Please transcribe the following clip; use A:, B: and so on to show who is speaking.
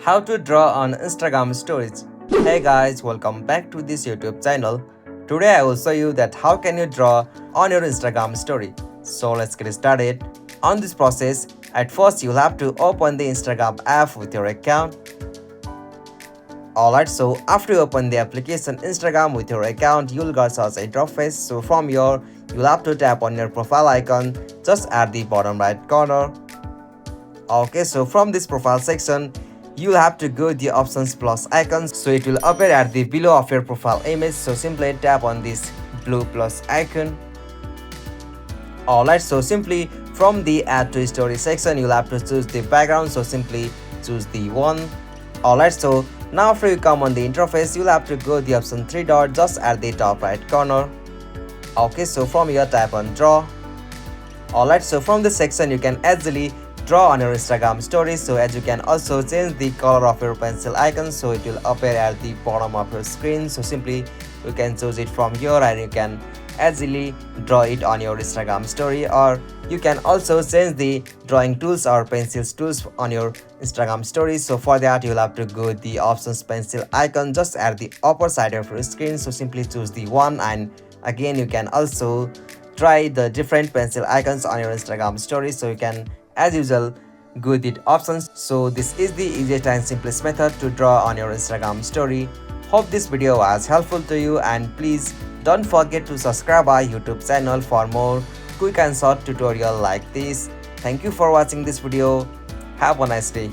A: How to draw on Instagram stories. Hey guys, welcome back to this YouTube channel. Today I will show you that how can you draw on your Instagram story. So let's get started. On this process, at first you'll have to open the Instagram app with your account. Alright, so after you open the application Instagram with your account, you'll get such a drop face. So from here, you'll have to tap on your profile icon just at the bottom right corner. Okay, so from this profile section, you'll have to go the options plus icons, so it will appear at the below of your profile image. So simply tap on this blue plus icon. Alright, so simply from the add to story section, you'll have to choose the background, so simply choose the one. Alright, so now after you come on the interface, you'll have to go the option 3 dot just at the top right corner. Okay, so from here tap on draw. Alright, so from this section you can easily draw on your Instagram stories. So as you can also change the color of your pencil icon, so it will appear at the bottom of your screen. So simply you can choose it from here and you can easily draw it on your Instagram story, or you can also change the drawing tools or pencils tools on your Instagram story. So for that you'll have to go the options pencil icon just at the upper side of your screen. So simply choose the one, and again you can also try the different pencil icons on your Instagram story. So you can, as usual, go the options. So this is the easiest and simplest method to draw on your Instagram story. Hope this video was helpful to you, and please don't forget to subscribe our YouTube channel for more quick and short tutorial like this. Thank you for watching this video. Have a nice day.